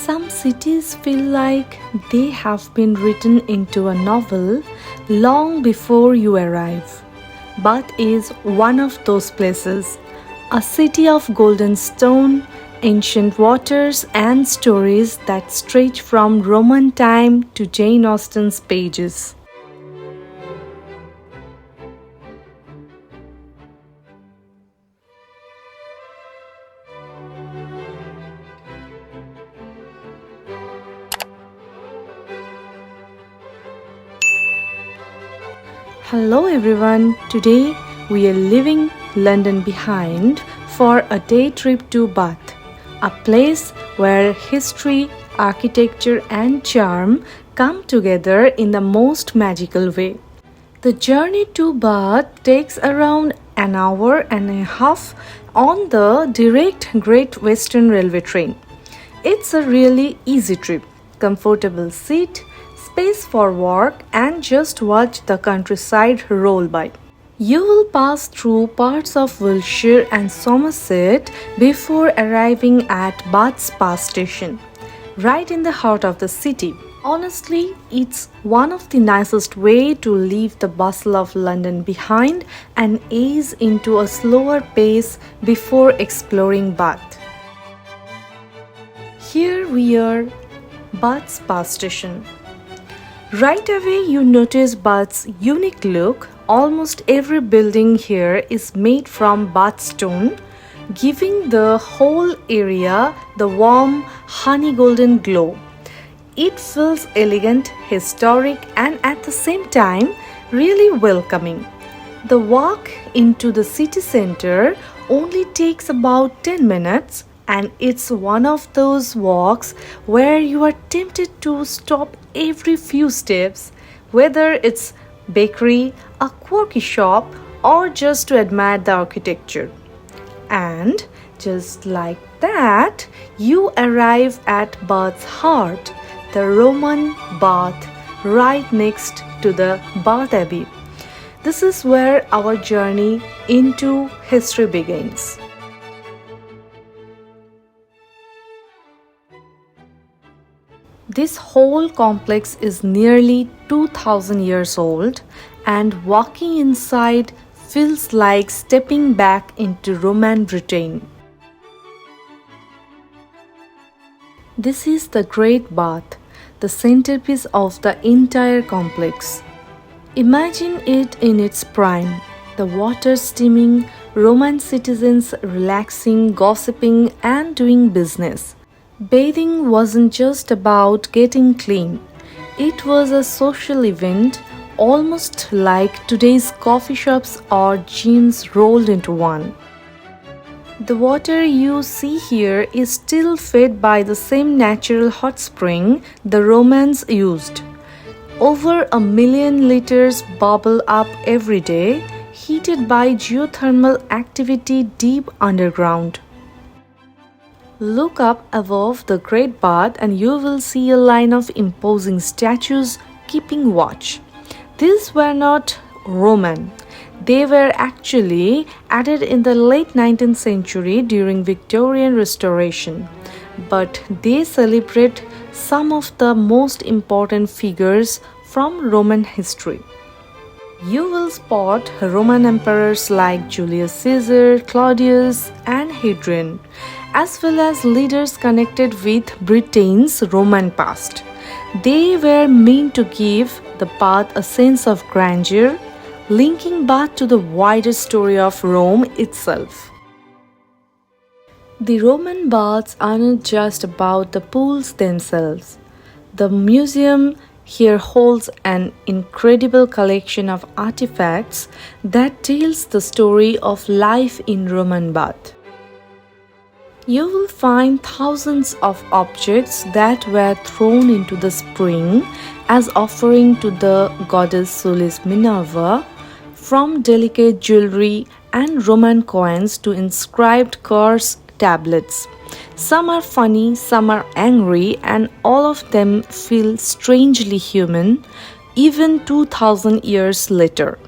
Some cities feel like they have been written into a novel long before you arrive. Bath is one of those places, a city of golden stone, ancient waters, and stories that stretch from Roman time to Jane Austen's pages. Hello everyone, today we are leaving London behind for a day trip to Bath, a place where history, architecture and charm come together in the most magical way. The journey to Bath takes around an hour and a half on the direct Great Western Railway train. It's a really easy trip, comfortable seat, space for work and just watch the countryside roll by. You will pass through parts of Wiltshire and Somerset before arriving at Bath Spa Station, right in the heart of the city. Honestly, it's one of the nicest way to leave the bustle of London behind and ease into a slower pace before exploring Bath. Here we are, Bath Spa Station. Right away you notice Bath's unique look. Almost every building here is made from Bath stone, giving the whole area the warm honey golden glow. It feels elegant, historic and at the same time really welcoming. The walk into the city center only takes about 10 minutes. And it's one of those walks where you are tempted to stop every few steps, whether it's bakery, a quirky shop, or just to admire the architecture. And just like that, you arrive at Bath's heart, the Roman Bath, right next to the Bath Abbey. This is where our journey into history begins. This whole complex is nearly 2000 years old, and walking inside feels like stepping back into Roman Britain. This is the Great Bath, the centerpiece of the entire complex. Imagine it in its prime, the water steaming, Roman citizens relaxing, gossiping and doing business. Bathing wasn't just about getting clean. It was a social event, almost like today's coffee shops or gyms rolled into one. The water you see here is still fed by the same natural hot spring the Romans used. Over 1 million liters bubble up every day, heated by geothermal activity deep underground. Look up above the Great Bath and you will see a line of imposing statues keeping watch. These were not Roman. They were actually added in the late 19th century during Victorian Restoration. But they celebrate some of the most important figures from Roman history. You will spot Roman emperors like Julius Caesar, Claudius, and Hadrian, as well as leaders connected with Britain's Roman past. They were meant to give the Bath a sense of grandeur, linking Bath to the wider story of Rome itself. The Roman baths are not just about the pools themselves. The museum here holds an incredible collection of artifacts that tells the story of life in Roman Bath. You will find thousands of objects that were thrown into the spring as offering to the goddess Solis Minerva, from delicate jewelry and Roman coins to inscribed curse tablets. Some are funny, some are angry, and all of them feel strangely human, even 2000 years later.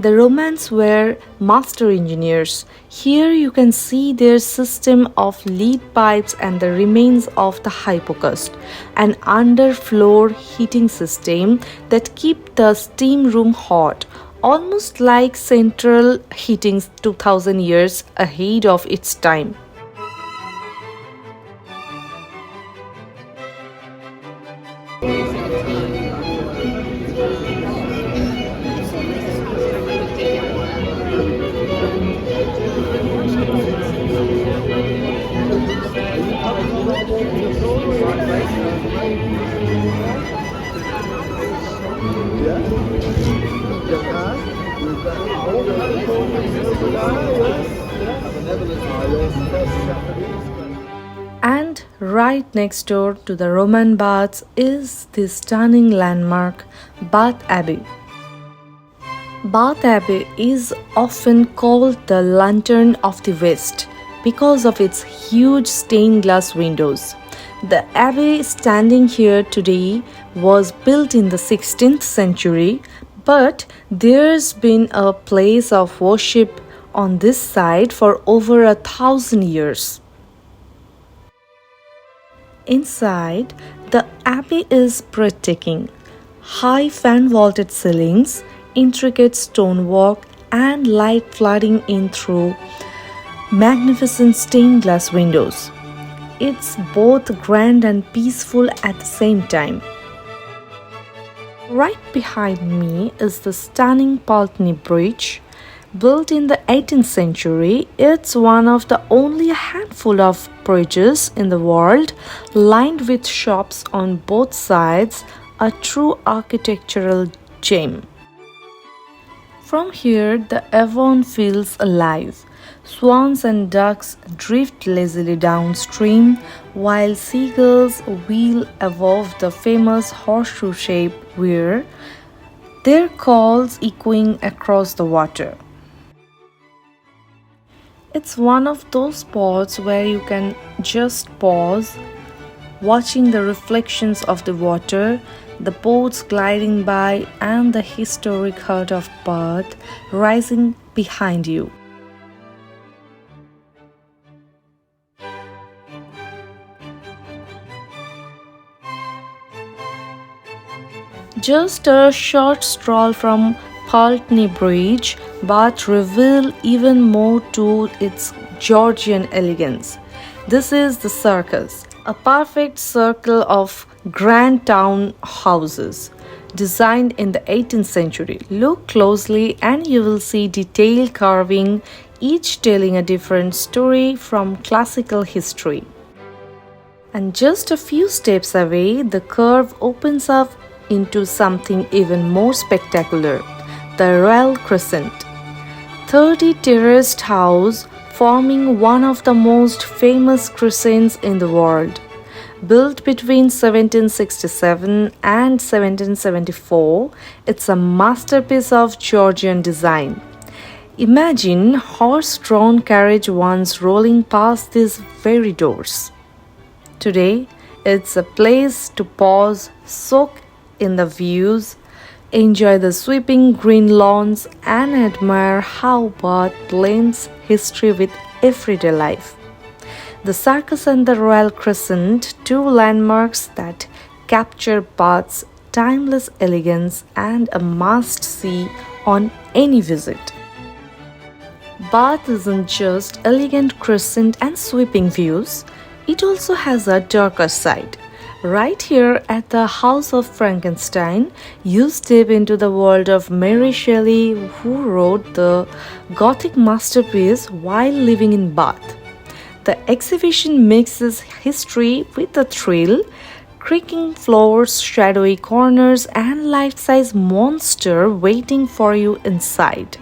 The Romans were master engineers. Here you can see their system of lead pipes and the remains of the hypocaust, an underfloor heating system that keep the steam room hot, almost like central heating 2000 years ahead of its time. And right next door to the Roman baths is the stunning landmark Bath Abbey. Bath Abbey is often called the Lantern of the West because of its huge stained glass windows. The abbey standing here today was built in the 16th century, but there's been a place of worship on this site for over 1,000 years. Inside, the abbey is breathtaking. High fan-vaulted ceilings, intricate stonework, and light flooding in through magnificent stained glass windows. It's both grand and peaceful at the same time. Right behind me is the stunning Pulteney Bridge. Built in the 18th century, it's one of the only handful of bridges in the world lined with shops on both sides, a true architectural gem. From here, the Avon feels alive. Swans and ducks drift lazily downstream, while seagulls wheel above the famous horseshoe shape weir, their calls echoing across the water. It's one of those spots where you can just pause, watching the reflections of the water, the boats gliding by, and the historic heart of Bath rising behind you. Just a short stroll from Pulteney Bridge, Bath reveals even more to its Georgian elegance. This is the Circus, a perfect circle of grand town houses designed in the 18th century. Look closely and you will see detailed carving, each telling a different story from classical history. And just a few steps away, the curve opens up into something even more spectacular, the Royal Crescent. 30 terraced houses forming one of the most famous crescents in the world. Built between 1767 and 1774, it's a masterpiece of Georgian design. Imagine horse-drawn carriage once rolling past these very doors. Today, it's a place to pause, soak in the views, enjoy the sweeping green lawns, and admire how Bath blends history with everyday life. The Circus and the Royal Crescent, two landmarks that capture Bath's timeless elegance and a must-see on any visit. Bath isn't just elegant crescent and sweeping views, it also has a darker side. Right here at the House of Frankenstein, you step into the world of Mary Shelley, who wrote the Gothic masterpiece while living in Bath. The exhibition mixes history with a thrill, creaking floors, shadowy corners, and life-size monster waiting for you inside.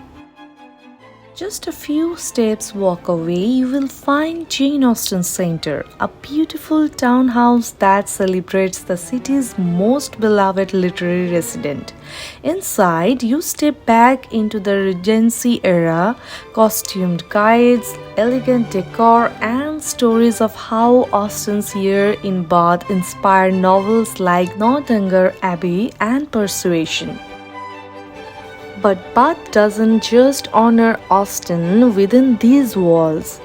Just a few steps walk away, you will find Jane Austen Center, a beautiful townhouse that celebrates the city's most beloved literary resident. Inside, you step back into the Regency era, costumed guides, elegant decor, and stories of how Austen's year in Bath inspired novels like Northanger Abbey and Persuasion. But Bath doesn't just honor Austen within these walls.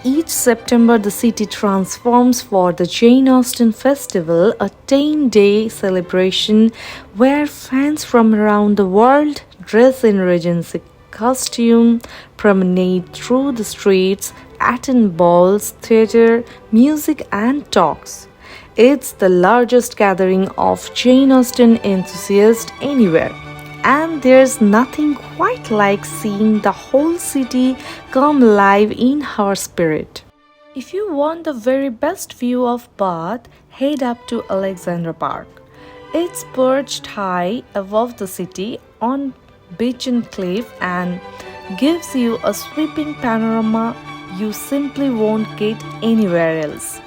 Each September, the city transforms for the Jane Austen Festival, a 10-day celebration where fans from around the world dress in Regency costume, promenade through the streets, attend balls, theatre, music, and talks. It's the largest gathering of Jane Austen enthusiasts anywhere. And there's nothing quite like seeing the whole city come alive in her spirit. If you want the very best view of Bath, head up to Alexandra Park. It's perched high above the city on beachen cliff and gives you a sweeping panorama you simply won't get anywhere else.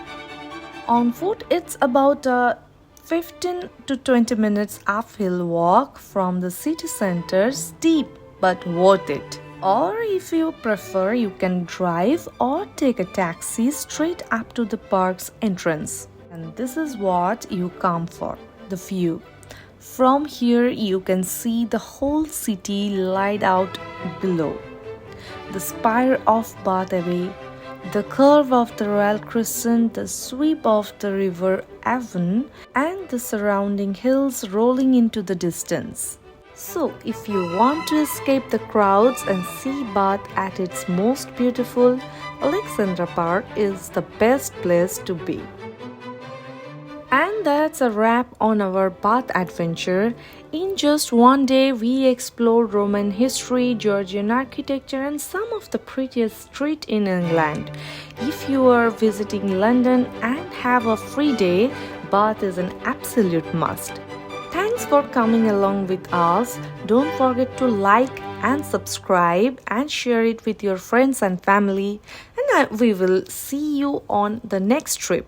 On foot, it's about a 15 to 20 minutes uphill walk from the city center, steep but worth it. Or if you prefer, you can drive or take a taxi straight up to the park's entrance. And this is what you come for, the view. From here, you can see the whole city laid out below. The spire of Bath Abbey, the curve of the Royal Crescent, the sweep of the River Avon, and the surrounding hills rolling into the distance. So, if you want to escape the crowds and see Bath at its most beautiful, Alexandra Park is the best place to be. And that's a wrap on our Bath adventure. In just one day, we explored Roman history, Georgian architecture, and some of the prettiest streets in England. If you are visiting London and have a free day, Bath is an absolute must. Thanks for coming along with us. Don't forget to like and subscribe and share it with your friends and family. And we will see you on the next trip.